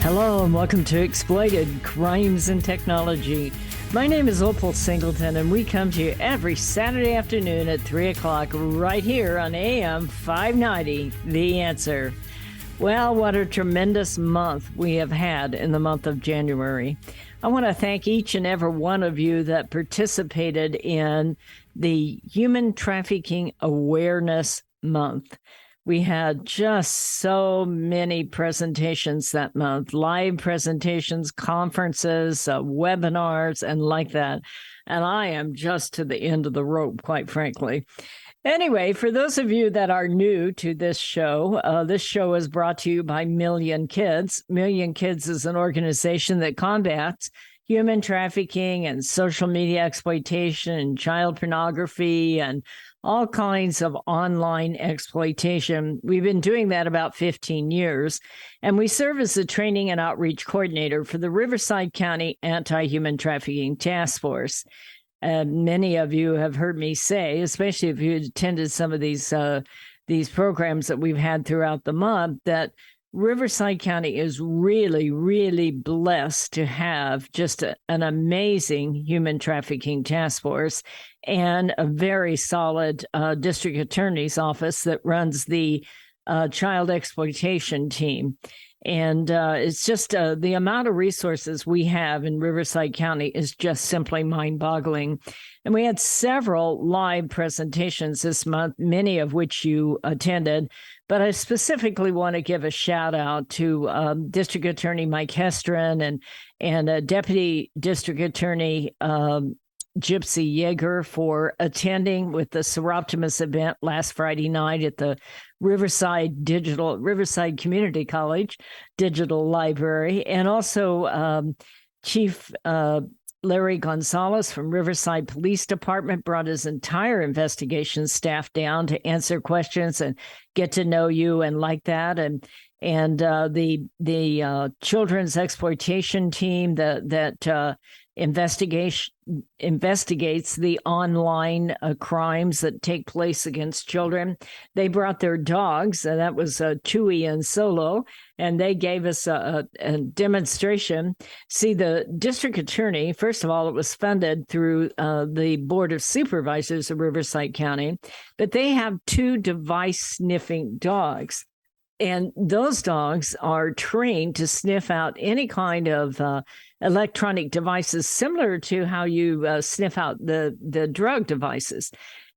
Hello and welcome to Exploited Crimes and Technology. My name is Opal Singleton and we come to you every Saturday afternoon at 3 o'clock right here on AM 590, The Answer. Well, what a tremendous month we have had in the month of January. I want to thank each and every one of you that participated in the Human Trafficking Awareness Month. We had just so many presentations that month, live presentations, conferences, webinars, and like that. And I am just to the end of the rope, quite frankly. Anyway, for those of you that are new to this show is brought to you by Million Kids. Million Kids is an organization that combats human trafficking and social media exploitation and child pornography and all kinds of online exploitation. We've been doing that about 15 years, and we serve as the training and outreach coordinator for the Riverside County Anti-Human Trafficking Task Force. Many of you have heard me say, especially if you attended some of these programs that we've had throughout the month, that Riverside County is really, really blessed to have just an amazing human trafficking task force and a very solid district attorney's office that runs the child exploitation team. And it's just the amount of resources we have in Riverside County is just simply mind-boggling. And we had several live presentations this month, many of which you attended. But I specifically want to give a shout out to District Attorney Mike Hestron and Deputy District Attorney Gypsy Yeager for attending with the Seroptimus event last Friday night at the Riverside Community College Digital Library, and also Chief Larry Gonzalez from Riverside Police Department brought his entire investigation staff down to answer questions and get to know you and like that. And the children's exploitation team that investigates the online crimes that take place against children. They brought their dogs, and that was Chewy and Solo, and they gave us a demonstration. See, the district attorney, first of all, it was funded through the Board of Supervisors of Riverside County, but they have 2 device sniffing dogs. And those dogs are trained to sniff out any kind of electronic devices, similar to how you sniff out the drug devices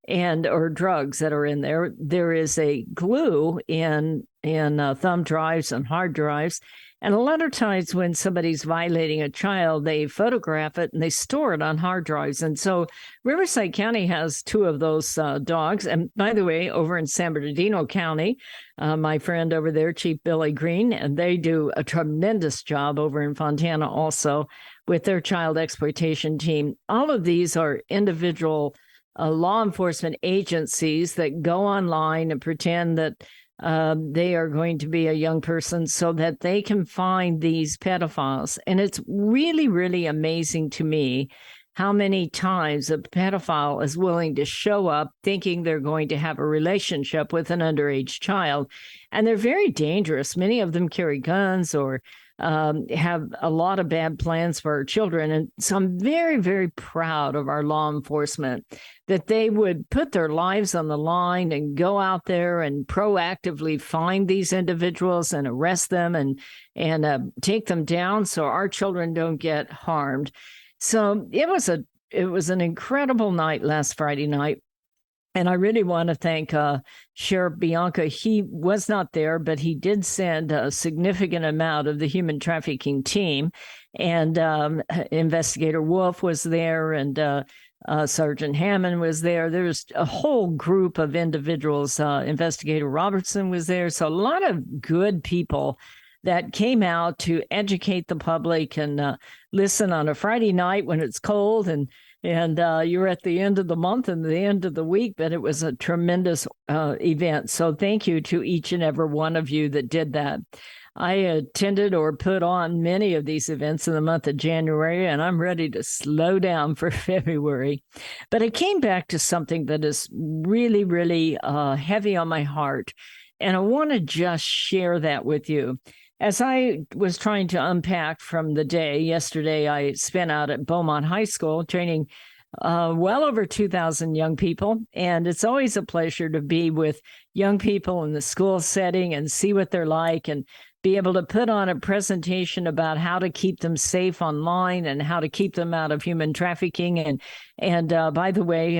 or drugs that are in there. There is a glue in thumb drives and hard drives. And a lot of times when somebody's violating a child, they photograph it and they store it on hard drives. And so Riverside County has 2 of those dogs. And by the way, over in San Bernardino County, my friend over there, Chief Billy Green, and they do a tremendous job over in Fontana also with their child exploitation team. All of these are individual law enforcement agencies that go online and pretend that they are going to be a young person so that they can find these pedophiles. And it's really, really amazing to me how many times a pedophile is willing to show up thinking they're going to have a relationship with an underage child. And they're very dangerous. Many of them carry guns or have a lot of bad plans for our children. And so I'm very, very proud of our law enforcement that they would put their lives on the line and go out there and proactively find these individuals and arrest them and take them down so our children don't get harmed. So it was an incredible night last Friday night. And I really want to thank Sheriff Bianca. He was not there, but he did send a significant amount of the human trafficking team. And Investigator Wolf was there, and Sergeant Hammond was there. There's a whole group of individuals. Investigator Robertson was there. So a lot of good people that came out to educate the public and listen on a Friday night when it's cold and you're at the end of the month and the end of the week, but it was a tremendous event. So thank you to each and every one of you that did that. I attended or put on many of these events in the month of January, and I'm ready to slow down for February. But I came back to something that is really, really heavy on my heart, and I want to just share that with you. as I was trying to unpack from the day yesterday, I spent out at Beaumont High School training well over 2,000 young people. And it's always a pleasure to be with young people in the school setting and see what they're like and be able to put on a presentation about how to keep them safe online and how to keep them out of human trafficking. And by the way,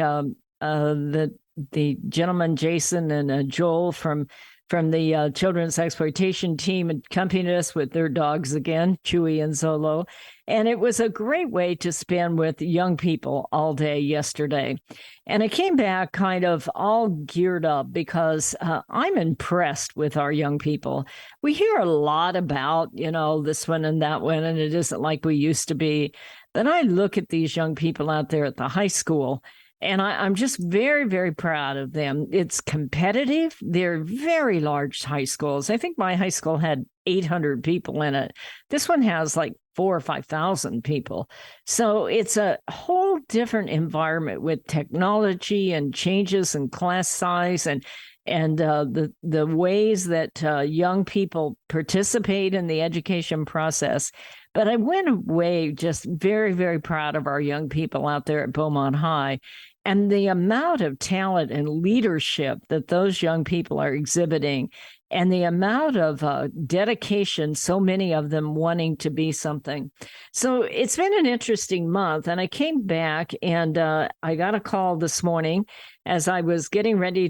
the gentleman, Jason and Joel from the children's exploitation team accompanied us with their dogs again, Chewy and Zolo. And it was a great way to spend with young people all day yesterday. And I came back kind of all geared up because I'm impressed with our young people. We hear a lot about, this one and that one, and it isn't like we used to be. But I look at these young people out there at the high school, and I'm just very, very proud of them. It's competitive. They're very large high schools. I think my high school had 800 people in it. This one has like 4,000 or 5,000 people. So it's a whole different environment with technology and changes in class size and the ways that young people participate in the education process. But I went away just very, very proud of our young people out there at Beaumont High. And the amount of talent and leadership that those young people are exhibiting, and the amount of dedication, so many of them wanting to be something. So it's been an interesting month. And I came back and I got a call this morning as I was getting ready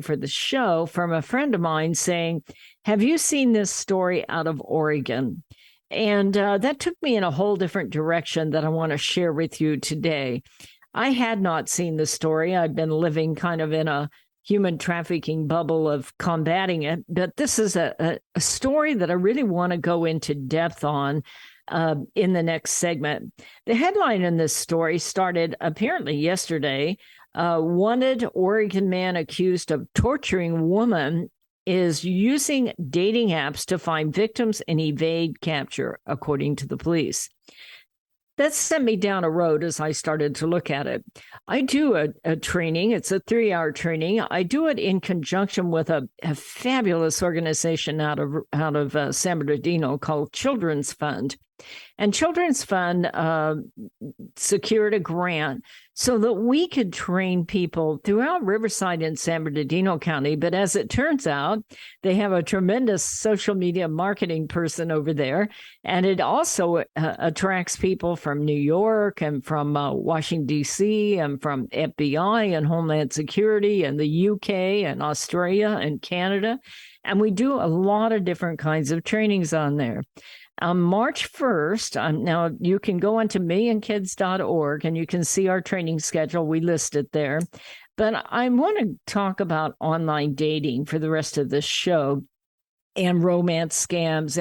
for the show from a friend of mine saying, "Have you seen this story out of Oregon?" And that took me in a whole different direction that I want to share with you today. I had not seen the story. I've been living kind of in a human trafficking bubble of combating it. But this is a story that I really want to go into depth on in the next segment. The headline in this story started apparently yesterday. Wanted Oregon man accused of torturing woman is using dating apps to find victims and evade capture, according to the police. That sent me down a road as I started to look at it. I do a training. It's a 3-hour training. I do it in conjunction with a fabulous organization out of San Bernardino called Children's Fund. And Children's Fund secured a grant so that we could train people throughout Riverside and San Bernardino County. But as it turns out, they have a tremendous social media marketing person over there. And it also attracts people from New York and from Washington, D.C., and from FBI and Homeland Security and the UK and Australia and Canada. And we do a lot of different kinds of trainings on there. On March 1st, now you can go onto millionkids.org and you can see our training schedule. We list it there. But I want to talk about online dating for the rest of this show and romance scams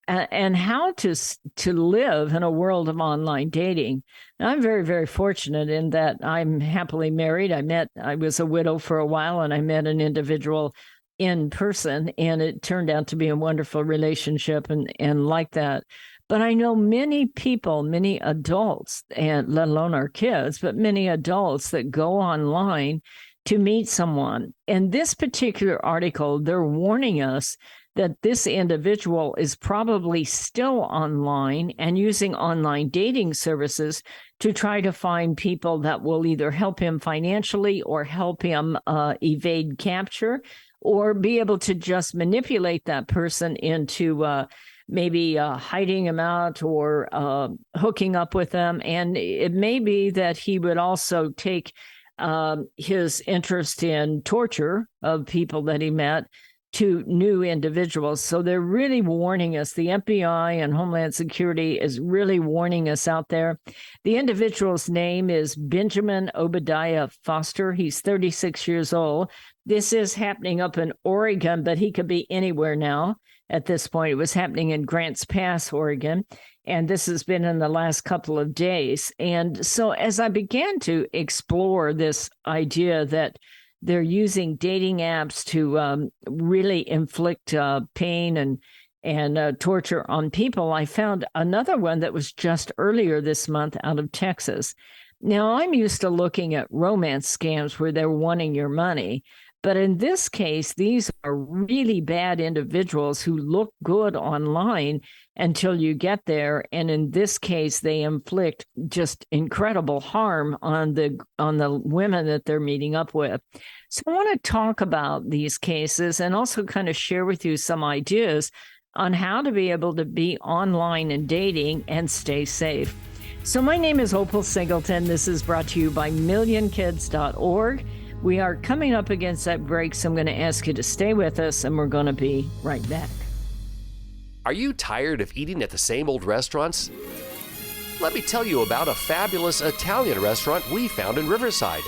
and how to live in a world of online dating. Now, I'm very, very fortunate in that I'm happily married. I was a widow for a while, and I met an individual in person, and it turned out to be a wonderful relationship and like that. But I know many people, many adults, and let alone our kids, but many adults that go online to meet someone. In this particular article, they're warning us that this individual is probably still online and using online dating services to try to find people that will either help him financially or help him evade capture, or be able to just manipulate that person into maybe hiding him out or hooking up with them. And it may be that he would also take his interest in torture of people that he met to new individuals. So they're really warning us. The FBI and Homeland Security is really warning us out there. The individual's name is Benjamin Obadiah Foster. He's 36 years old. This is happening up in Oregon, but he could be anywhere now at this point. It was happening in Grants Pass, Oregon, and this has been in the last couple of days. And so as I began to explore this idea that they're using dating apps to really inflict pain and torture on people, I found another one that was just earlier this month out of Texas. Now, I'm used to looking at romance scams where they're wanting your money, But in this case, these are really bad individuals who look good online until you get there. And in this case, they inflict just incredible harm on the women that they're meeting up with. So I want to talk about these cases and also kind of share with you some ideas on how to be able to be online and dating and stay safe. So my name is Opal Singleton. This is brought to you by MillionKids.org. We are coming up against that break, so I'm going to ask you to stay with us, and we're going to be right back. Are you tired of eating at the same old restaurants? Let me tell you about a fabulous Italian restaurant we found in Riverside,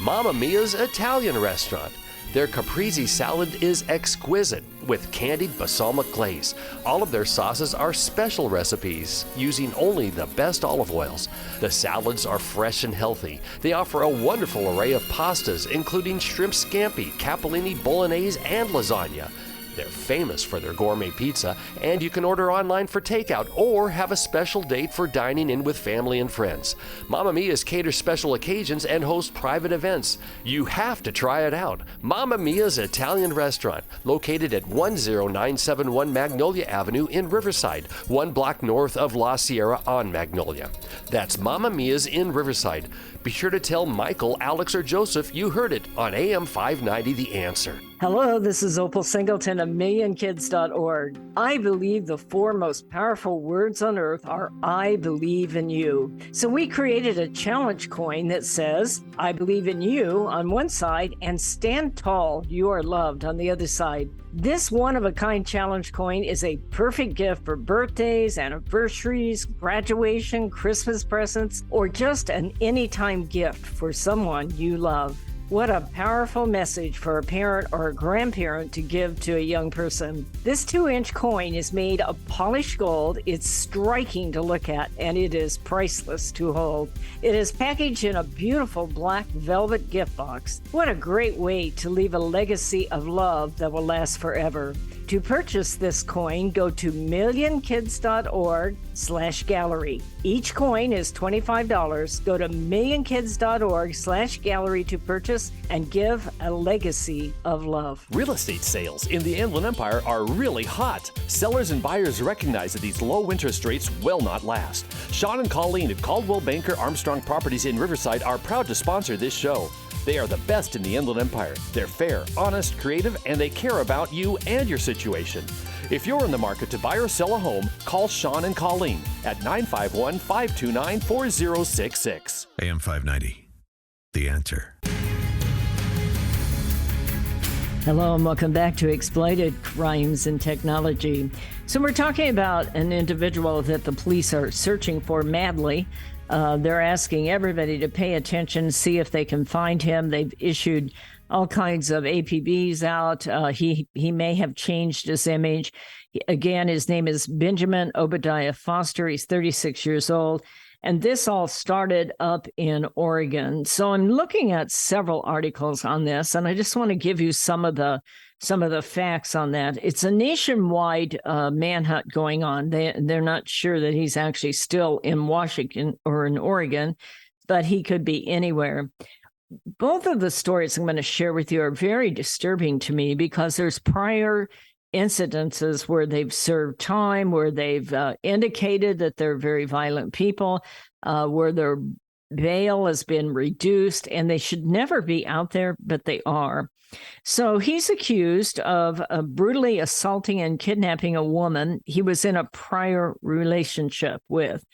Mamma Mia's Italian Restaurant. Their caprese salad is exquisite with candied balsamic glaze. All of their sauces are special recipes using only the best olive oils. The salads are fresh and healthy. They offer a wonderful array of pastas, including shrimp scampi, capellini, bolognese, and lasagna. They're famous for their gourmet pizza, and you can order online for takeout or have a special date for dining in with family and friends. Mamma Mia's caters special occasions and hosts private events. You have to try it out. Mamma Mia's Italian Restaurant, located at 10971 Magnolia Avenue in Riverside, 1 block north of La Sierra on Magnolia. That's Mamma Mia's in Riverside. Be sure to tell Michael, Alex, or Joseph you heard it on AM 590 The Answer. Hello, this is Opal Singleton of MillionKids.org. I believe the 4 most powerful words on earth are I believe in you. So we created a challenge coin that says, I believe in you on one side and stand tall, you are loved on the other side. This one-of-a-kind challenge coin is a perfect gift for birthdays, anniversaries, graduation, Christmas presents, or just an anytime gift for someone you love. What a powerful message for a parent or a grandparent to give to a young person. This 2-inch coin is made of polished gold. It's striking to look at, and it is priceless to hold. It is packaged in a beautiful black velvet gift box. What a great way to leave a legacy of love that will last forever. To purchase this coin, go to millionkids.org/gallery. Each coin is $25. Go to millionkids.org/gallery to purchase and give a legacy of love. Real estate sales in the Inland Empire are really hot. Sellers and buyers recognize that these low interest rates will not last. Sean and Colleen at Caldwell Banker Armstrong Properties in Riverside are proud to sponsor this show. They are the best in the Inland Empire. They're fair, honest, creative, and they care about you and your situation. If you're in the market to buy or sell a home, call Sean and Colleen at 951-529-4066. AM 590, The Answer. Hello and welcome back to Exploited Crimes and Technology. So we're talking about an individual that the police are searching for madly. They're asking everybody to pay attention, see if they can find him. They've issued all kinds of APBs out. He may have changed his image. Again, his name is Benjamin Obadiah Foster. He's 36 years old. And this all started up in Oregon. So I'm looking at several articles on this, and I just want to give you some of the facts on that. It's a nationwide manhunt going on. They're not sure that he's actually still in Washington or in Oregon, but he could be anywhere. Both of the stories I'm going to share with you are very disturbing to me because there's prior incidences where they've served time, where they've indicated that they're very violent people, where their bail has been reduced, and they should never be out there, but they are. So he's accused of brutally assaulting and kidnapping a woman he was in a prior relationship with.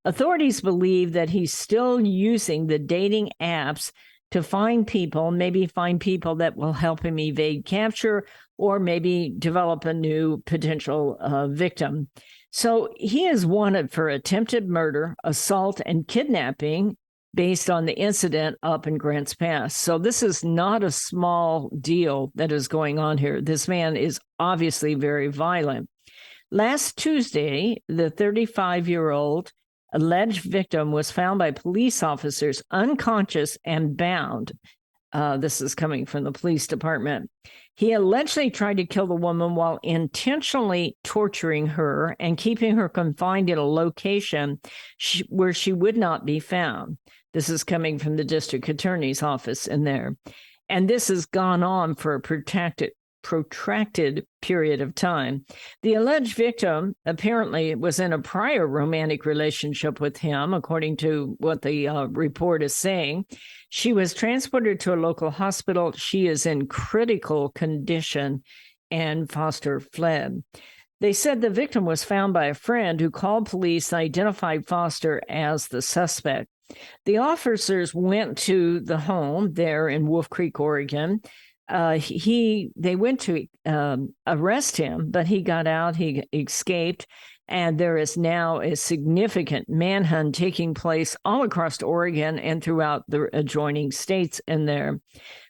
Authorities believe that he's still using the dating apps to find people, maybe find people that will help him evade capture or maybe develop a new potential victim. So he is wanted for attempted murder, assault, and kidnapping based on the incident up in Grants Pass. So this is not a small deal that is going on here. This man is obviously very violent. Last Tuesday, the 35-year-old alleged victim was found by police officers unconscious and bound. This is coming from the police department. He allegedly tried to kill the woman while intentionally torturing her and keeping her confined in a location where she would not be found. This is coming from the district attorney's office in there. And this has gone on for a protracted period of time. The alleged victim apparently was in a prior romantic relationship with him, according to what the report is saying. She was transported to a local hospital. She is in critical condition, and Foster fled. They said the victim was found by a friend who called police and identified Foster as the suspect. The officers went to the home there in Wolf Creek, Oregon. They went to arrest him, but he got out, he escaped, and there is now a significant manhunt taking place all across Oregon and throughout the adjoining states in there.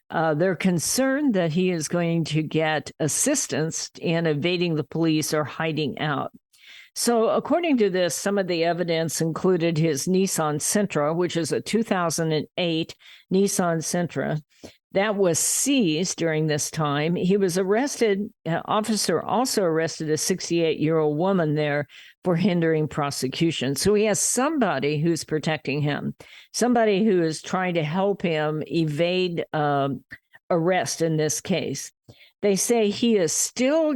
They're concerned that he is going to get assistance in evading the police or hiding out. So according to this, some of the evidence included his Nissan Sentra, which is a 2008 Nissan Sentra. That was seized during this time. He was arrested. Officer also arrested a 68-year-old woman there for hindering prosecution. So he has somebody who's protecting him, somebody who is trying to help him evade arrest in this case. They say he is still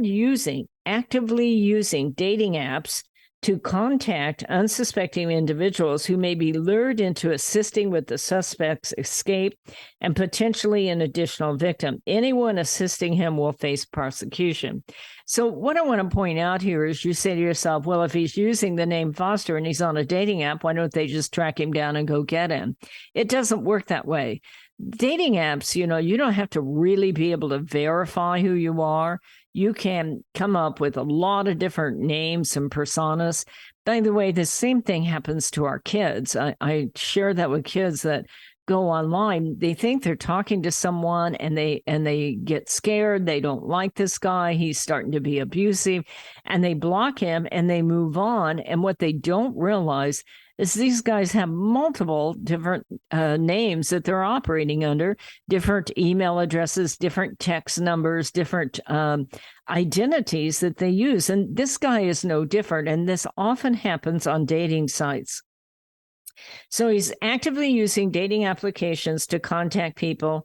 actively using dating apps to contact unsuspecting individuals who may be lured into assisting with the suspect's escape and potentially an additional victim. Anyone assisting him will face prosecution. So what I want to point out here is you say to yourself, well, if he's using the name Foster and he's on a dating app, why don't they just track him down and go get him? It doesn't work that way. Dating apps, you don't have to really be able to verify who you are. You can come up with a lot of different names and personas. By the way, the same thing happens to our kids. I share that with kids that go online. They think they're talking to someone and they get scared. They don't like this guy. He's starting to be abusive, and they block him and they move on. And what they don't realize is these guys have multiple different names that they're operating under, different email addresses, different text numbers, different identities that they use. And this guy is no different. And this often happens on dating sites. So he's actively using dating applications to contact people.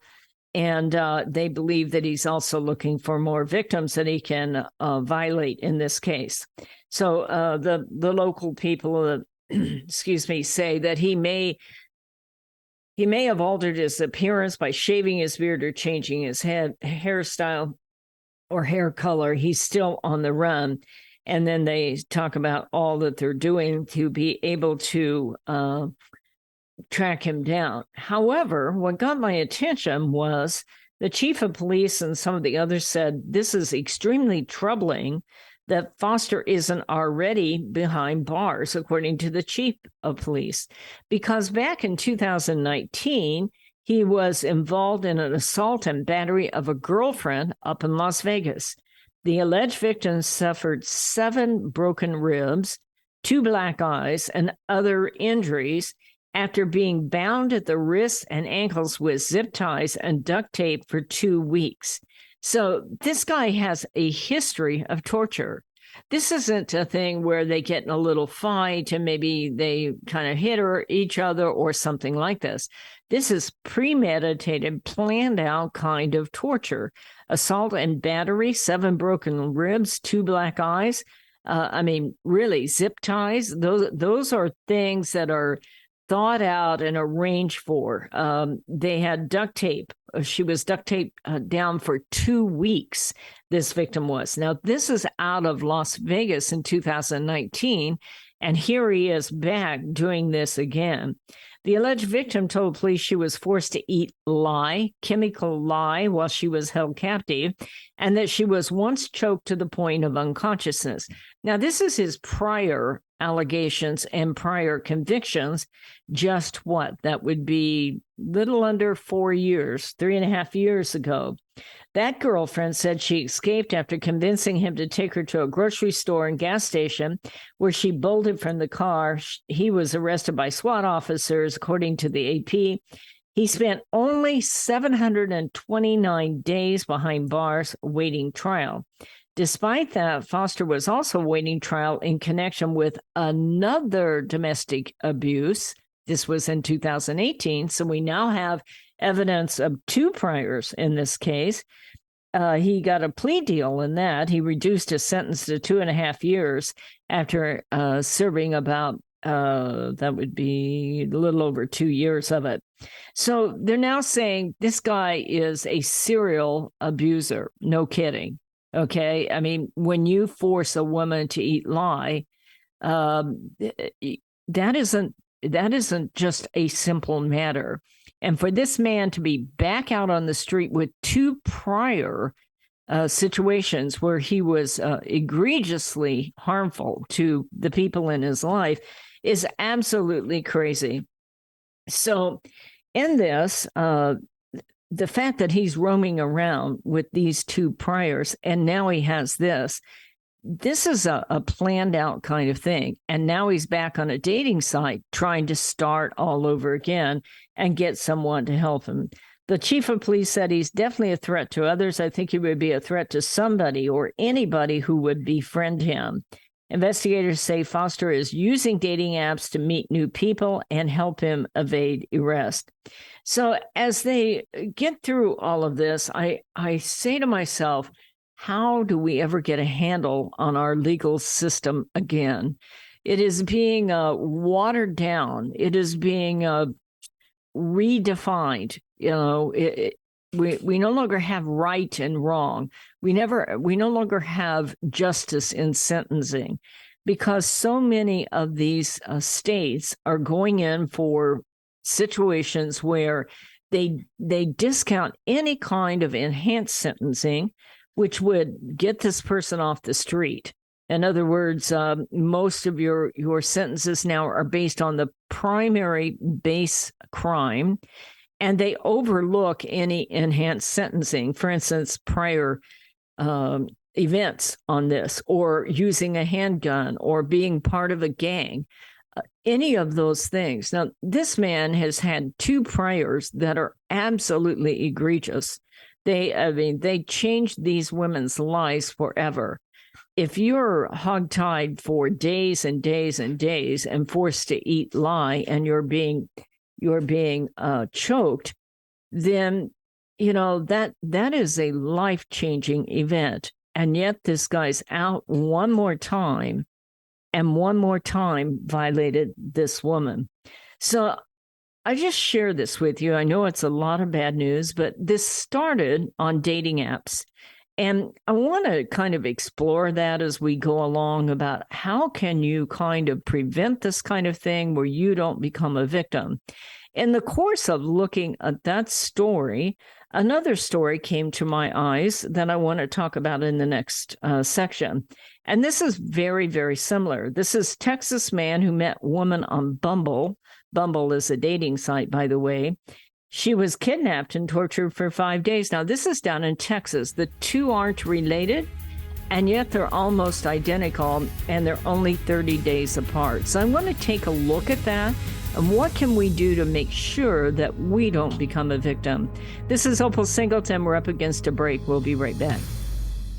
And they believe that he's also looking for more victims that he can violate in this case. So the local people say that he may have altered his appearance by shaving his beard or changing his hairstyle or hair color. He's still on the run. And then they talk about all that they're doing to be able to track him down. However, what got my attention was the chief of police and some of the others said this is extremely troubling that Foster isn't already behind bars, according to the chief of police, because back in 2019, he was involved in an assault and battery of a girlfriend up in Las Vegas. The alleged victim suffered 7 broken ribs, 2 black eyes, and other injuries after being bound at the wrists and ankles with zip ties and duct tape for 2 weeks. So this guy has a history of torture. This isn't a thing where they get in a little fight and maybe they kind of hit each other or something like this. This is premeditated, planned out kind of torture. Assault and battery, 7 broken ribs, 2 black eyes. Really, zip ties. Those are things that are thought out and arranged for. They had duct tape. She was duct taped down for 2 weeks, this victim was. Now, this is out of Las Vegas in 2019, and here he is back doing this again. The alleged victim told police she was forced to eat chemical lye, while she was held captive, and that she was once choked to the point of unconsciousness. Now, this is his prior allegations and prior convictions. Just what? That would be little under 4 years, 3.5 years ago. That girlfriend said she escaped after convincing him to take her to a grocery store and gas station where she bolted from the car. He was arrested by SWAT officers, according to the AP. He spent only 729 days behind bars waiting trial. Despite that, Foster was also waiting trial in connection with another domestic abuse This was in 2018. So we now have evidence of 2 priors in this case. He got a plea deal in that. He reduced his sentence to 2.5 years after serving about, that would be a little over 2 years of it. So they're now saying this guy is a serial abuser. No kidding. Okay. I mean, when you force a woman to eat lye, that isn't just a simple matter. And for this man to be back out on the street with 2 prior situations where he was egregiously harmful to the people in his life is absolutely crazy. So in this, the fact that he's roaming around with these 2 priors and now he has this is a planned out kind of thing. And now he's back on a dating site trying to start all over again and get someone to help him. The chief of police said he's definitely a threat to others. I think he would be a threat to somebody or anybody who would befriend him. Investigators say Foster is using dating apps to meet new people and help him evade arrest. So as they get through all of this, I say to myself, how do we ever get a handle on our legal system again? It is being watered down. It is being redefined. You know, we no longer have right and wrong. We no longer have justice in sentencing because so many of these states are going in for situations where they discount any kind of enhanced sentencing, which would get this person off the street. In other words, most of your sentences now are based on the primary base crime, and they overlook any enhanced sentencing. For instance, prior events on this, or using a handgun, or being part of a gang, any of those things. Now, this man has had 2 priors that are absolutely egregious. They changed these women's lives forever. If you're hogtied for days and days and days and forced to eat lye and you're being choked, then that is a life-changing event. And yet this guy's out one more time violated this woman. So I just share this with you. I know it's a lot of bad news, but this started on dating apps. And I want to kind of explore that as we go along about how can you kind of prevent this kind of thing where you don't become a victim. In the course of looking at that story, another story came to my eyes that I want to talk about in the next section. And this is very, very similar. This is Texas man who met woman on Bumble. Bumble is a dating site, by the way. She was kidnapped and tortured for 5 days. Now, this is down in Texas. The 2 aren't related, and yet they're almost identical, and they're only 30 days apart. So I want to take a look at that, and what can we do to make sure that we don't become a victim? This is Opal Singleton. We're up against a break. We'll be right back.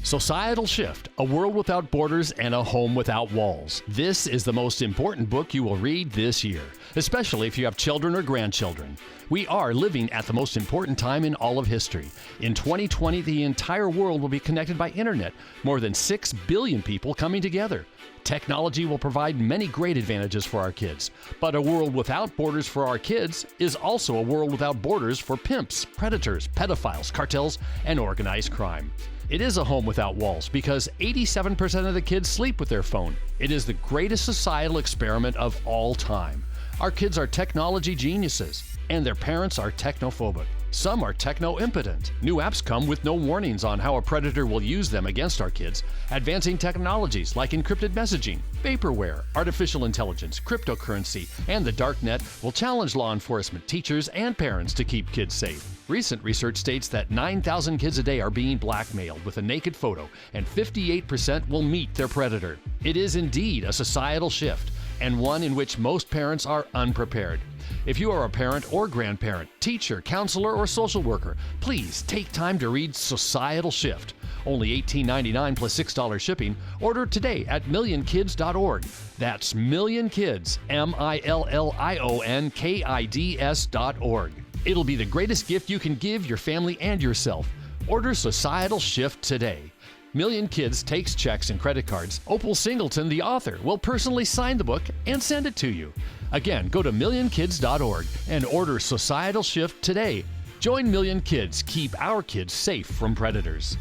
Societal Shift, A World Without Borders and a Home Without Walls. This is the most important book you will read this year, especially if you have children or grandchildren. We are living at the most important time in all of history. In 2020, the entire world will be connected by internet, more than 6 billion people coming together. Technology will provide many great advantages for our kids, but a world without borders for our kids is also a world without borders for pimps, predators, pedophiles, cartels, and organized crime. It is a home without walls because 87% of the kids sleep with their phone. It is the greatest societal experiment of all time. Our kids are technology geniuses, and their parents are technophobic. Some are techno-impotent. New apps come with no warnings on how a predator will use them against our kids. Advancing technologies like encrypted messaging, vaporware, artificial intelligence, cryptocurrency, and the dark net will challenge law enforcement, teachers, and parents to keep kids safe. Recent research states that 9,000 kids a day are being blackmailed with a naked photo, and 58% will meet their predator. It is indeed a societal shift, and one in which most parents are unprepared. If you are a parent or grandparent, teacher, counselor, or social worker, please take time to read Societal Shift, Only $18.99 plus $6 shipping. Order today at millionkids.org. That's millionkids, millionkids.org. It'll be the greatest gift you can give your family and yourself. Order Societal Shift today. Million Kids takes checks and credit cards. Opal Singleton, the author, will personally sign the book and send it to you. Again, go to millionkids.org and order Societal Shift today. Join Million Kids. Keep our kids safe from predators.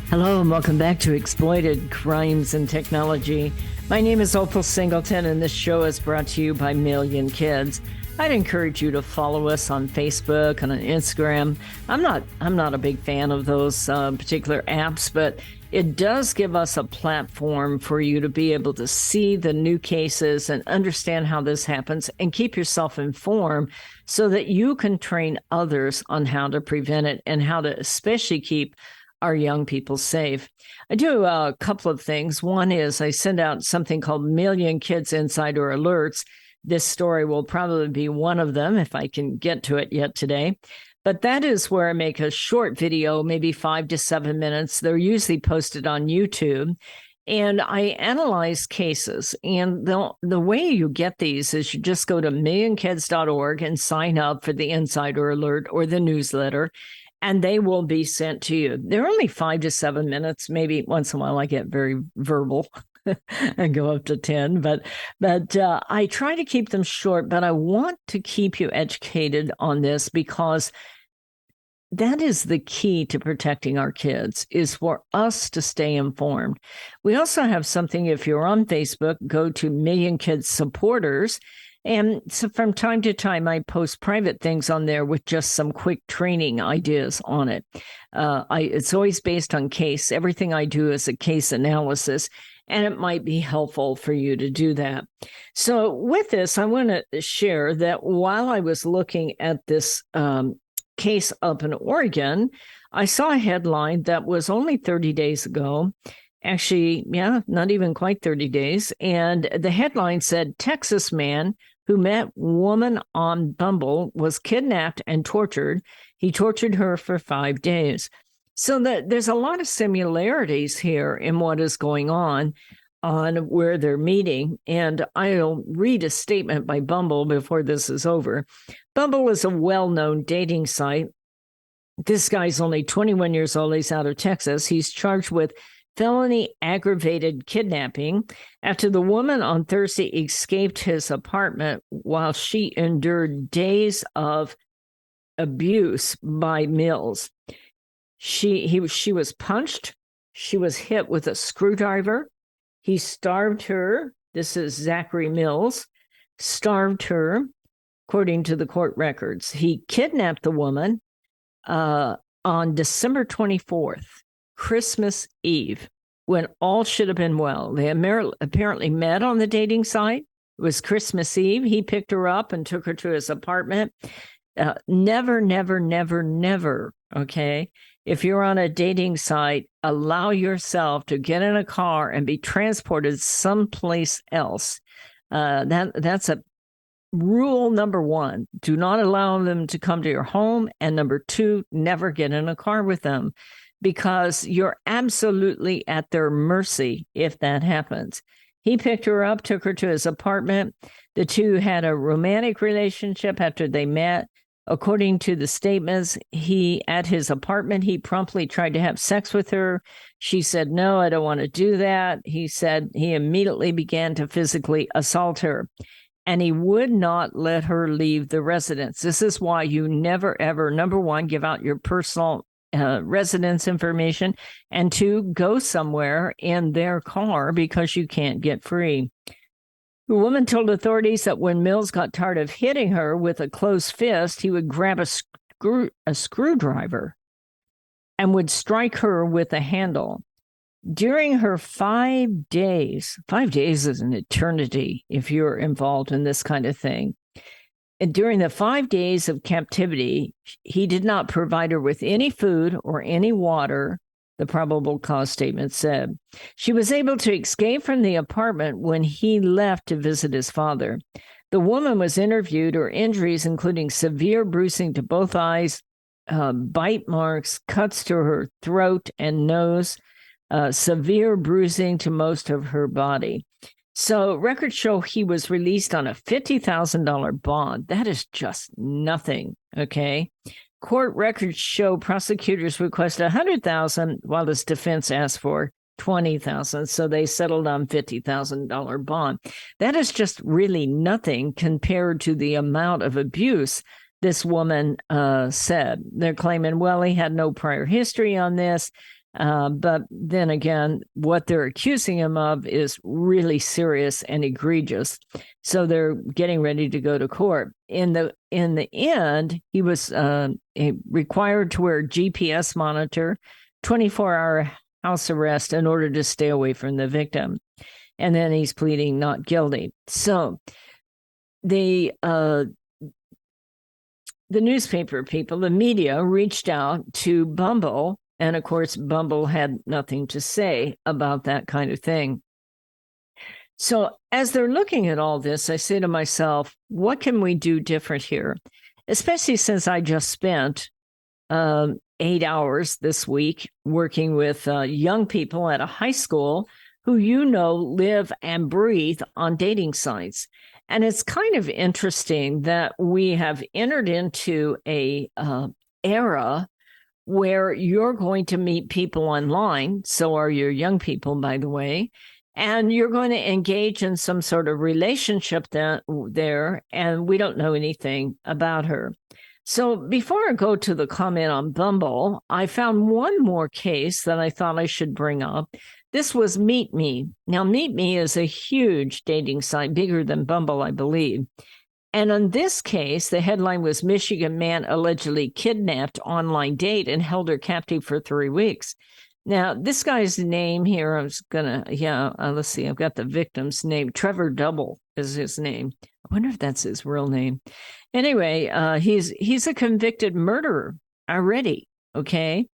Hello and welcome back to Exploited Crimes and Technology. My name is Opal Singleton and this show is brought to you by Million Kids. I'd encourage you to follow us on Facebook and on Instagram. I'm not a big fan of those particular apps, but it does give us a platform for you to be able to see the new cases and understand how this happens and keep yourself informed so that you can train others on how to prevent it and how to especially keep our young people safe. I do a couple of things. One is I send out something called Million Kids Insider Alerts. This story will probably be one of them if I can get to it yet today. But that is where I make a short video, maybe 5 to 7 minutes. They're usually posted on YouTube. And I analyze cases. And the way you get these is you just go to millionkids.org and sign up for the Insider Alert or the newsletter, and they will be sent to you. They're only 5 to 7 minutes. Maybe once in a while I get very verbal and go up to 10. But I try to keep them short, but I want to keep you educated on this because that is the key to protecting our kids, is for us to stay informed. We also have something, if you're on Facebook, go to Million Kids Supporters. And so from time to time, I post private things on there with just some quick training ideas on it. It's always based on case. Everything I do is a case analysis, and it might be helpful for you to do that. So with this, I want to share that while I was looking at this case up in Oregon, I saw a headline that was only 30 days ago. Actually, not even quite 30 days. And the headline said, Texas man who met woman on Bumble was kidnapped and tortured. He tortured her for 5 days. So there's a lot of similarities here in what is going on where they're meeting. And I'll read a statement by Bumble before this is over. Bumble is a well-known dating site. This guy's only 21 years old. He's out of Texas. He's charged with felony aggravated kidnapping after the woman on Thursday escaped his apartment while she endured days of abuse by Mills. She was punched. She was hit with a screwdriver. He starved her. This is Zachary Mills. Starved her, according to the court records. He kidnapped the woman on December 24th. Christmas Eve, when all should have been well. They apparently met on the dating site. It was Christmas Eve. He picked her up and took her to his apartment. Never, okay? If you're on a dating site, allow yourself to get in a car and be transported someplace else. That's a rule number 1. Do not allow them to come to your home. And number 2, never get in a car with them, because you're absolutely at their mercy if that happens. He picked her up, took her to his apartment. The two had a romantic relationship after they met. According to the statements, at his apartment, he promptly tried to have sex with her. She said, no, I don't want to do that. He said he immediately began to physically assault her, and he would not let her leave the residence. This is why you never, ever, number 1, give out your personal residence information, and 2, go somewhere in their car because you can't get free. The woman told authorities that when Mills got tired of hitting her with a closed fist, he would grab a screwdriver and would strike her with a handle. During her 5 days, 5 days is an eternity if you're involved in this kind of thing. And during the 5 days of captivity, he did not provide her with any food or any water, the probable cause statement said. She was able to escape from the apartment when he left to visit his father. The woman was interviewed. Her injuries, including severe bruising to both eyes, bite marks, cuts to her throat and nose, severe bruising to most of her body. So records show he was released on a $50,000 bond. That is just nothing, okay? Court records show prosecutors requested $100,000 while his defense asked for $20,000. So they settled on $50,000 bond. That is just really nothing compared to the amount of abuse this woman said. They're claiming, well, he had no prior history on this. But then again, what they're accusing him of is really serious and egregious. So they're getting ready to go to court. In the end, he was required to wear a GPS monitor, 24-hour house arrest in order to stay away from the victim. And then he's pleading not guilty. So the newspaper people, the media, reached out to Bumble. And of course, Bumble had nothing to say about that kind of thing. So as they're looking at all this, I say to myself, what can we do different here? Especially since I just spent 8 hours this week working with young people at a high school who, live and breathe on dating sites. And it's kind of interesting that we have entered into a era where you're going to meet people online. So are your young people, by the way. And you're going to engage in some sort of relationship there, and we don't know anything about her. So before I go to the comment on Bumble, I found one more case that I thought I should bring up. This was Meet Me. Now, Meet Me is a huge dating site, bigger than Bumble, I believe. And on this case, the headline was Michigan man allegedly kidnapped online date and held her captive for 3 weeks. Now, this guy's name here, let's see, I've got the victim's name. Trevor Double is his name. I wonder if that's his real name. Anyway, he's a convicted murderer already, okay?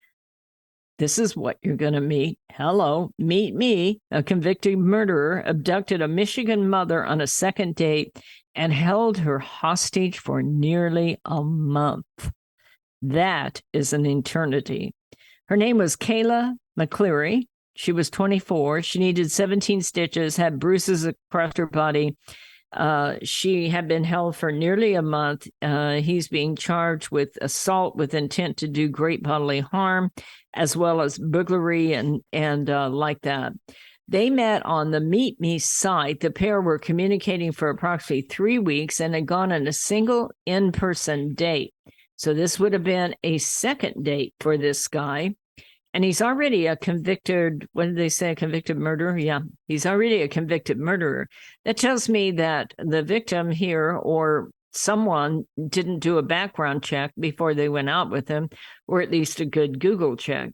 This is what you're going to meet. Hello, meet me. A convicted murderer abducted a Michigan mother on a second date and held her hostage for nearly a month. That is an eternity. Her name was Kayla McCleary. She was 24. She needed 17 stitches, had bruises across her body. She had been held for nearly a month. He's being charged with assault with intent to do great bodily harm, as well as burglary and like that. They met on the Meet Me site. The pair were communicating for approximately 3 weeks and had gone on a single in-person date. So this would have been a second date for this guy. And he's already a convicted, what did they say, a convicted murderer? Yeah, he's already a convicted murderer. That tells me that the victim here or someone didn't do a background check before they went out with him, or at least a good Google check.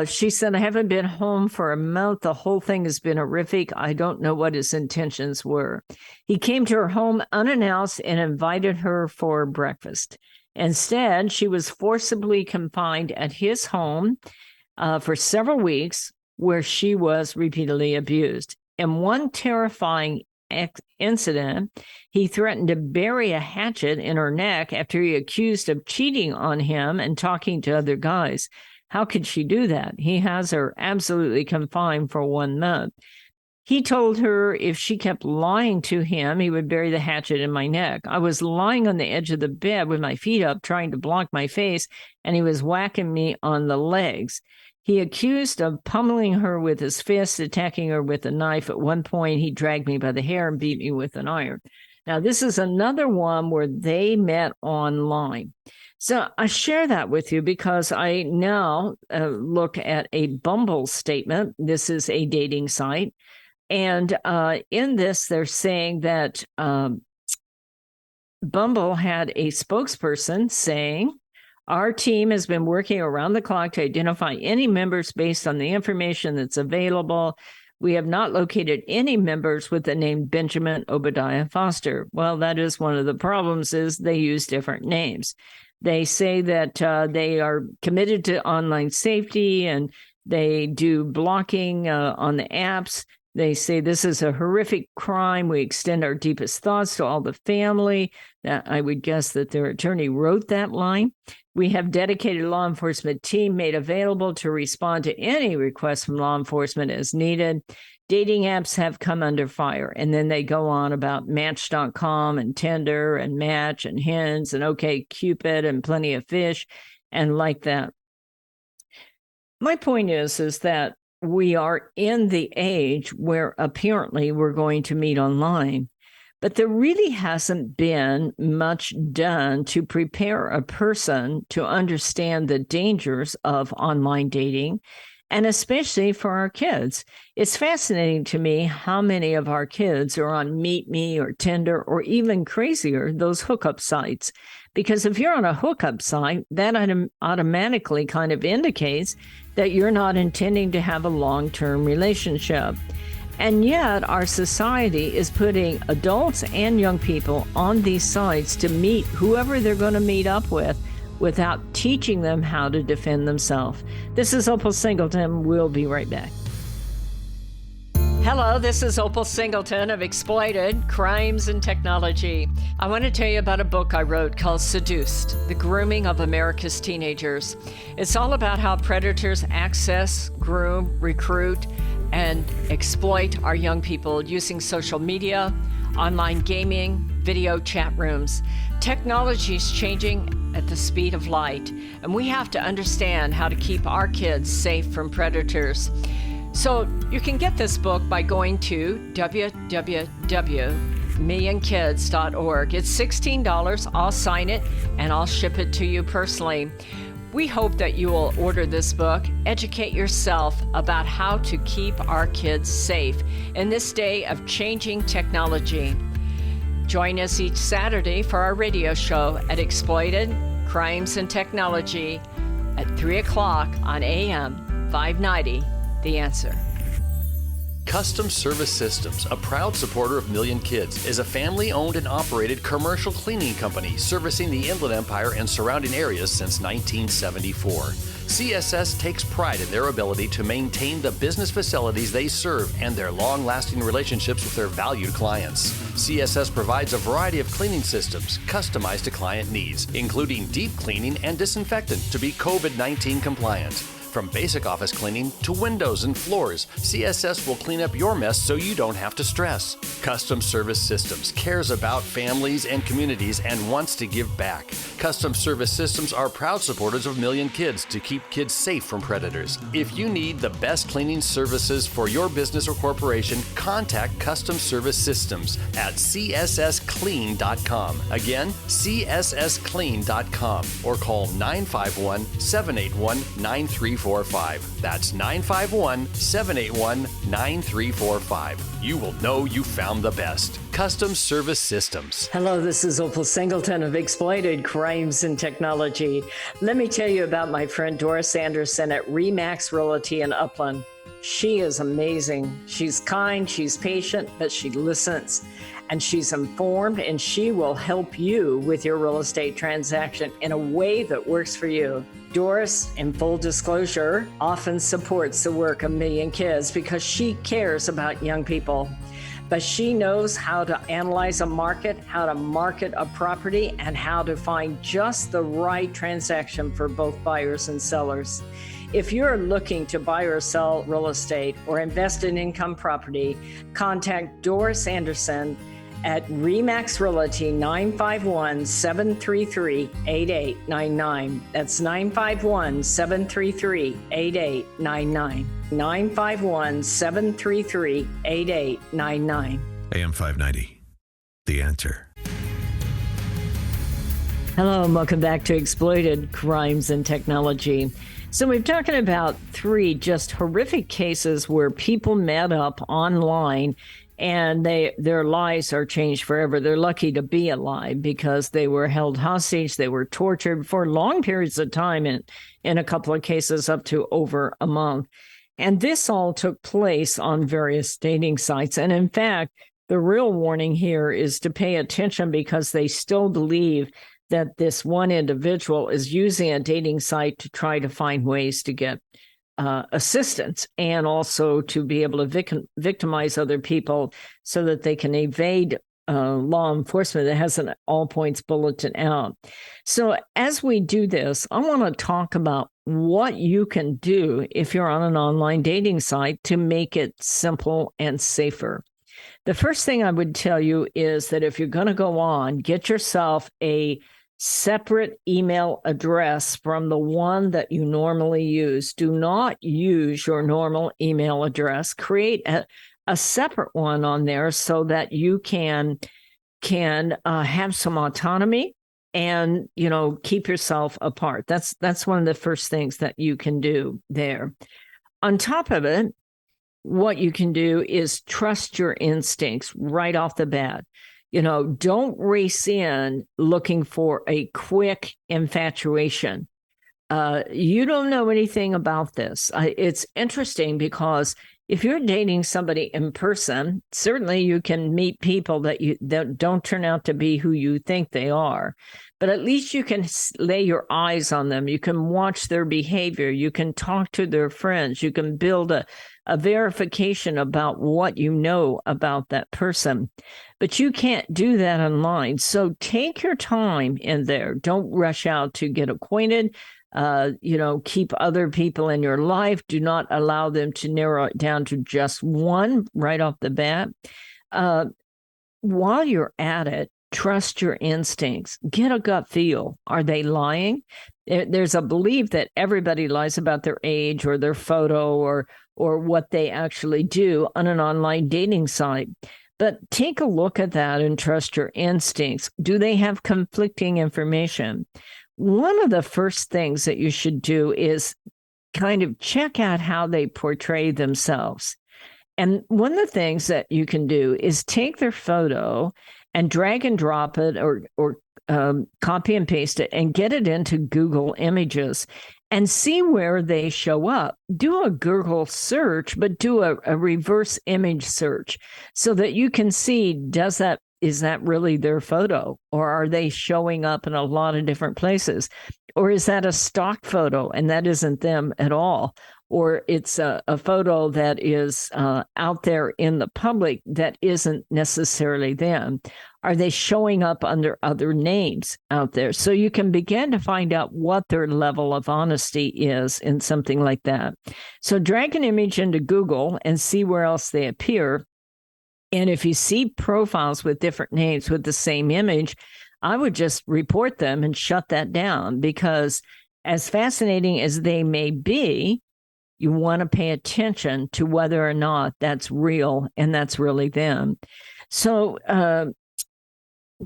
She said, I haven't been home for a month. The whole thing has been horrific. I don't know what his intentions were. He came to her home unannounced and invited her for breakfast. Instead, she was forcibly confined at his home for several weeks, where she was repeatedly abused. In one terrifying incident, he threatened to bury a hatchet in her neck after he accused of cheating on him and talking to other guys. How could she do that? He has her absolutely confined for 1 month. He told her if she kept lying to him, he would bury the hatchet in my neck. I was lying on the edge of the bed with my feet up, trying to block my face, and he was whacking me on the legs. He accused of pummeling her with his fist, attacking her with a knife. At one point, he dragged me by the hair and beat me with an iron. Now, this is another one where they met online. So I share that with you because I now look at a Bumble statement. This is a dating site. And in this, they're saying that Bumble had a spokesperson saying, our team has been working around the clock to identify any members based on the information that's available. We have not located any members with the name Benjamin Obadiah Foster. Well, that is one of the problems, is they use different names. They say that they are committed to online safety and they do blocking on the apps. They say this is a horrific crime. We extend our deepest thoughts to all the family. I would guess that their attorney wrote that line. We have dedicated law enforcement team made available to respond to any request from law enforcement as needed. Dating apps have come under fire. And then they go on about Match.com and Tinder and Match and Hinge and OkCupid and Plenty of Fish and like that. My point is that we are in the age where apparently we're going to meet online, but there really hasn't been much done to prepare a person to understand the dangers of online dating, and especially for our kids. It's fascinating to me how many of our kids are on Meet Me or Tinder or even crazier, those hookup sites. Because if you're on a hookup site, that automatically kind of indicates that you're not intending to have a long-term relationship. And yet our society is putting adults and young people on these sites to meet whoever they're going to meet up with without teaching them how to defend themselves. This is Opal Singleton. We'll be right back. Hello, this is Opal Singleton of Exploited Crimes and Technology. I want to tell you about a book I wrote called Seduced, The Grooming of America's Teenagers. It's all about how predators access, groom, recruit, and exploit our young people using social media, online gaming, video chat rooms. Technology is changing at the speed of light, and we have to understand how to keep our kids safe from predators. So you can get this book by going to www.millionkids.org. It's $16. I'll sign it and I'll ship it to you personally. We hope that you will order this book, educate yourself about how to keep our kids safe in this day of changing technology. Join us each Saturday for our radio show at Exploited Crimes and Technology at 3 o'clock on AM 590. The Answer. Custom Service Systems, a proud supporter of Million Kids, is a family-owned and operated commercial cleaning company servicing the Inland Empire and surrounding areas since 1974. CSS takes pride in their ability to maintain the business facilities they serve and their long-lasting relationships with their valued clients. CSS provides a variety of cleaning systems customized to client needs, including deep cleaning and disinfectant to be COVID-19 compliant. From basic office cleaning to windows and floors, CSS will clean up your mess so you don't have to stress. Custom Service Systems cares about families and communities and wants to give back. Custom Service Systems are proud supporters of Million Kids to keep kids safe from predators. If you need the best cleaning services for your business or corporation, contact Custom Service Systems at cssclean.com. Again, cssclean.com, or call 951-781-9345. That's 951-781-9345. You will know you found the best. Custom Service Systems. Hello, this is Opal Singleton of Exploited Crimes and Technology. Let me tell you about my friend Doris Anderson at Remax Realty in Upland. She is amazing. She's kind, she's patient, but she listens. And she's informed, and she will help you with your real estate transaction in a way that works for you. Doris, in full disclosure, often supports the work of Million Kids because she cares about young people. But she knows how to analyze a market, how to market a property, and how to find just the right transaction for both buyers and sellers. If you're looking to buy or sell real estate or invest in income property, contact Doris Anderson at Remax Realty 951-733-8899. That's 951-733-8899. 951-733-8899. AM 590. The Answer. Hello, and welcome back to Exploited Crimes and Technology. So we're talking about 3 just horrific cases where people met up online and their lives are changed forever. They're lucky to be alive because they were held hostage. They were tortured for long periods of time, and in a couple of cases up to over a month. And this all took place on various dating sites. And in fact, the real warning here is to pay attention because they still believe that this one individual is using a dating site to try to find ways to get assistance and also to be able to victimize other people so that they can evade law enforcement that has an all points bulletin out. So as we do this, I want to talk about what you can do if you're on an online dating site to make it simple and safer. The first thing I would tell you is that if you're going to go on, get yourself a separate email address from the one that you normally use. Do not use your normal email address. Create a separate one on there so that you can have some autonomy and, keep yourself apart. That's one of the first things that you can do there. On top of it, what you can do is trust your instincts right off the bat. Don't race in looking for a quick infatuation. You don't know anything about this. It's interesting because if you're dating somebody in person, certainly you can meet people that don't turn out to be who you think they are. But at least you can lay your eyes on them. You can watch their behavior. You can talk to their friends. You can build a verification about what you know about that person. But you can't do that online. So take your time in there. Don't rush out to get acquainted. Keep other people in your life. Do not allow them to narrow it down to just one right off the bat. While you're at it, trust your instincts. Get a gut feel. Are they lying? There's a belief that everybody lies about their age or their photo or what they actually do on an online dating site. But take a look at that and trust your instincts. Do they have conflicting information? One of the first things that you should do is kind of check out how they portray themselves. And one of the things that you can do is take their photo and drag and drop it or copy and paste it and get it into Google Images and see where they show up. Do a Google search, but do a reverse image search so that you can see, is that really their photo? Or are they showing up in a lot of different places? Or is that a stock photo and that isn't them at all? Or it's a photo that is out there in the public that isn't necessarily them? Are they showing up under other names out there? So you can begin to find out what their level of honesty is in something like that. So drag an image into Google and see where else they appear. And if you see profiles with different names with the same image, I would just report them and shut that down, because as fascinating as they may be, you want to pay attention to whether or not that's real and that's really them. So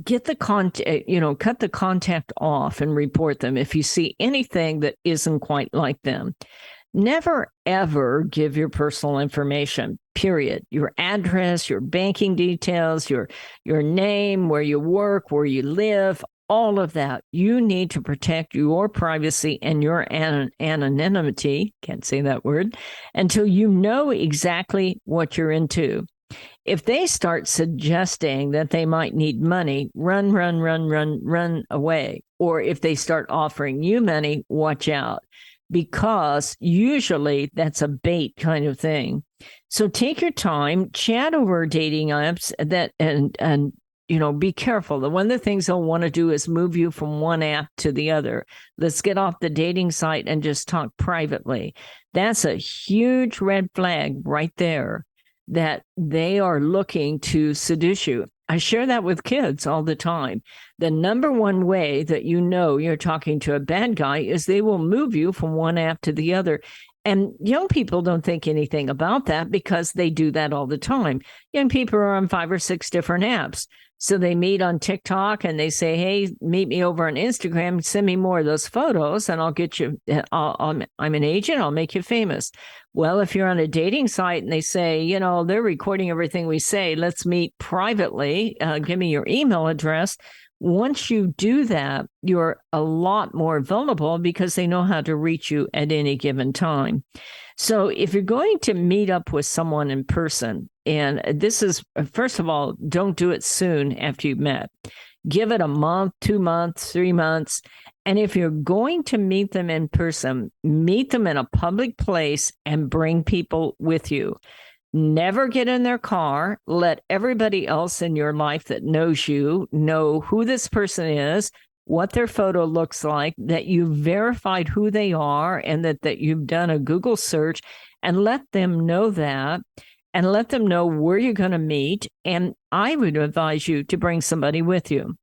get the cut the contact off and report them if you see anything that isn't quite like them. Never, ever give your personal information, period. Your address, your banking details, your name, where you work, where you live, all of that. You need to protect your privacy and your anonymity, can't say that word, until you know exactly what you're into. If they start suggesting that they might need money, run away. Or if they start offering you money, watch out, because usually that's a bait kind of thing. So take your time, chat over dating apps and be careful. One of the things they'll want to do is move you from one app to the other. Let's get off the dating site and just talk privately. That's a huge red flag right there, that they are looking to seduce you. I share that with kids all the time. The number one way that you know you're talking to a bad guy is they will move you from one app to the other. And young people don't think anything about that because they do that all the time. Young people are on 5 or 6 different apps. So they meet on TikTok and they say, hey, meet me over on Instagram, send me more of those photos and I'll get you, I'm an agent, I'll make you famous. Well, if you're on a dating site and they say, they're recording everything we say, let's meet privately, give me your email address. Once you do that, you're a lot more vulnerable because they know how to reach you at any given time. So if you're going to meet up with someone in person, and this is, first of all, don't do it soon after you've met. Give it a month, 2 months, 3 months, And if you're going to meet them in person, meet them in a public place and bring people with you. Never get in their car. Let everybody else in your life that knows you know who this person is, what their photo looks like, that you verified who they are, and that you've done a Google search, and let them know that, and let them know where you're going to meet. And I would advise you to bring somebody with you.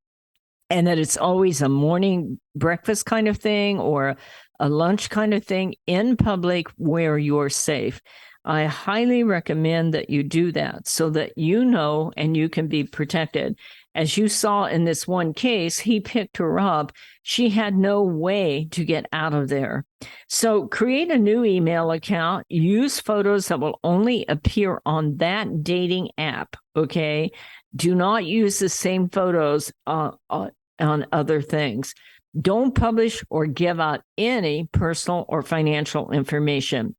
And that it's always a morning breakfast kind of thing or a lunch kind of thing in public where you're safe. I highly recommend that you do that so that you know and you can be protected. As you saw in this one case, he picked her up. She had no way to get out of there. So create a new email account. Use photos that will only appear on that dating app, okay? Do not use the same photos on other things. Don't publish or give out any personal or financial information.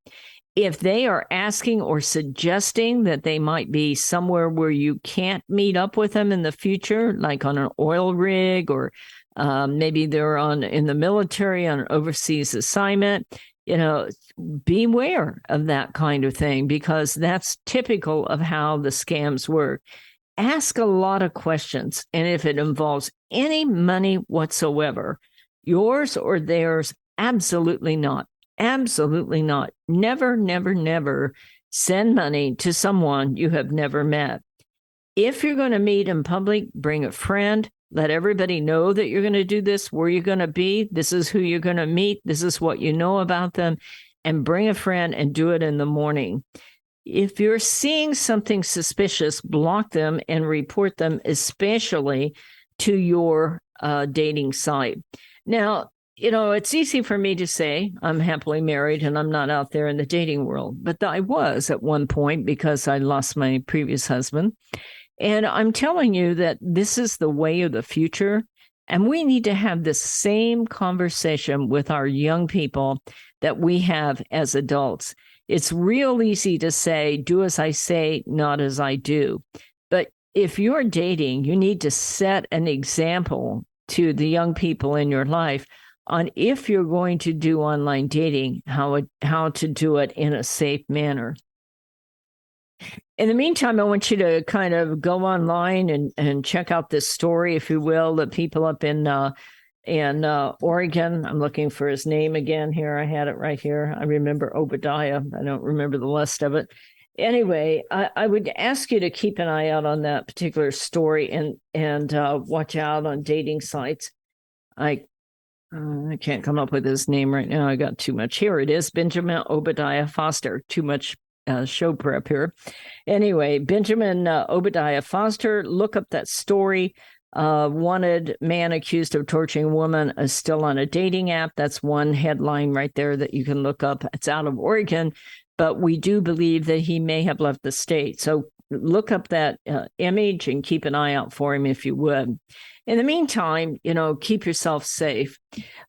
If they are asking or suggesting that they might be somewhere where you can't meet up with them in the future, like on an oil rig, or maybe they're in the military on an overseas assignment, beware of that kind of thing, because that's typical of how the scams work. Ask a lot of questions, and if it involves any money whatsoever, yours or theirs, absolutely not. Absolutely not. Never, never, never send money to someone you have never met. If you're going to meet in public, bring a friend. Let everybody know that you're going to do this, where you're going to be. This is who you're going to meet. This is what you know about them. And bring a friend and do it in the morning. If you're seeing something suspicious, block them and report them, especially to your dating site. Now, it's easy for me to say I'm happily married and I'm not out there in the dating world, but I was at one point because I lost my previous husband. And I'm telling you that this is the way of the future. And we need to have the same conversation with our young people that we have as adults. It's real easy to say, do as I say, not as I do. But if you're dating, you need to set an example to the young people in your life on, if you're going to do online dating, how to do it in a safe manner. In the meantime, I want you to kind of go online and check out this story, if you will, the people up in Oregon. I'm looking for his name again here. I had it right here. I remember Obadiah. I don't remember the rest of it. Anyway, I would ask you to keep an eye out on that particular story and watch out on dating sites. I can't come up with his name right now. I got too much. Here it is, Benjamin Obadiah Foster. Too much show prep here. Anyway, Benjamin Obadiah Foster, look up that story. Wanted man accused of torturing woman is still on a dating app. That's one headline right there that you can look up. It's out of Oregon, but we do believe that he may have left the state. So look up that image and keep an eye out for him if you would. In the meantime, keep yourself safe.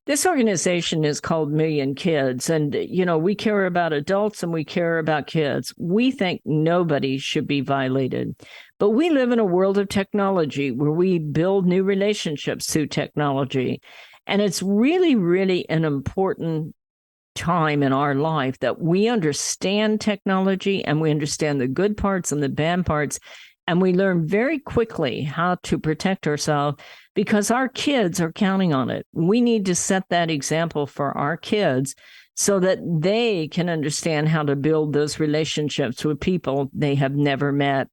This organization is called Million Kids, and, we care about adults and we care about kids. We think nobody should be violated. But we live in a world of technology where we build new relationships through technology. And it's really, really an important time in our life that we understand technology and we understand the good parts and the bad parts. And we learn very quickly how to protect ourselves because our kids are counting on it. We need to set that example for our kids so that they can understand how to build those relationships with people they have never met.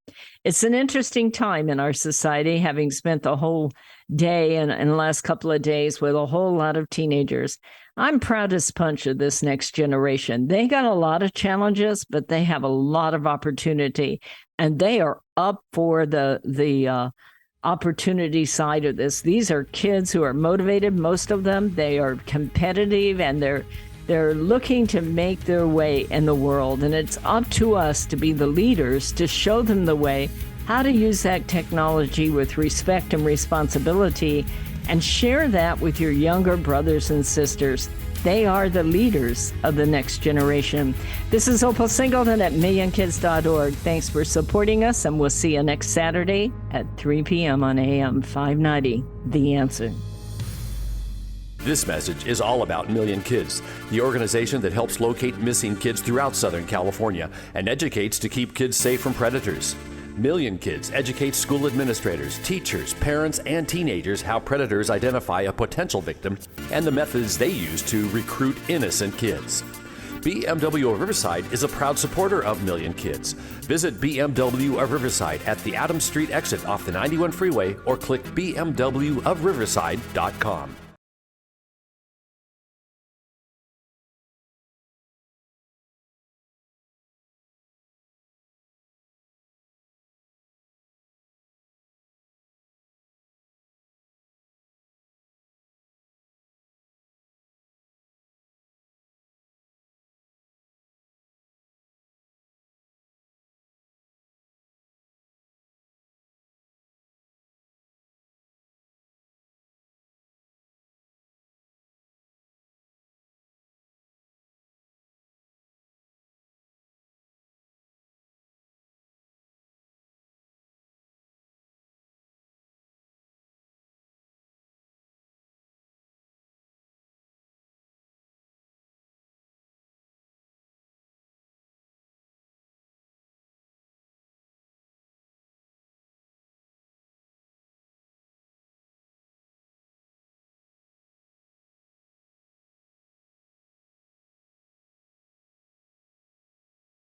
It's an interesting time in our society, having spent the whole day and the last couple of days with a whole lot of teenagers. I'm proud as punch of this next generation. They got a lot of challenges, but they have a lot of opportunity, and they are up for the opportunity side of this. These are kids who are motivated, most of them. They are competitive, and they're looking to make their way in the world. And it's up to us to be the leaders, to show them the way, how to use that technology with respect and responsibility, and share that with your younger brothers and sisters. They are the leaders of the next generation. This is Opal Singleton at millionkids.org. Thanks for supporting us, and we'll see you next Saturday at 3 p.m. on AM 590. The Answer. This message is all about Million Kids, the organization that helps locate missing kids throughout Southern California and educates to keep kids safe from predators. Million Kids educates school administrators, teachers, parents, and teenagers how predators identify a potential victim and the methods they use to recruit innocent kids. BMW of Riverside is a proud supporter of Million Kids. Visit BMW of Riverside at the Adams Street exit off the 91 freeway or click bmwofriverside.com.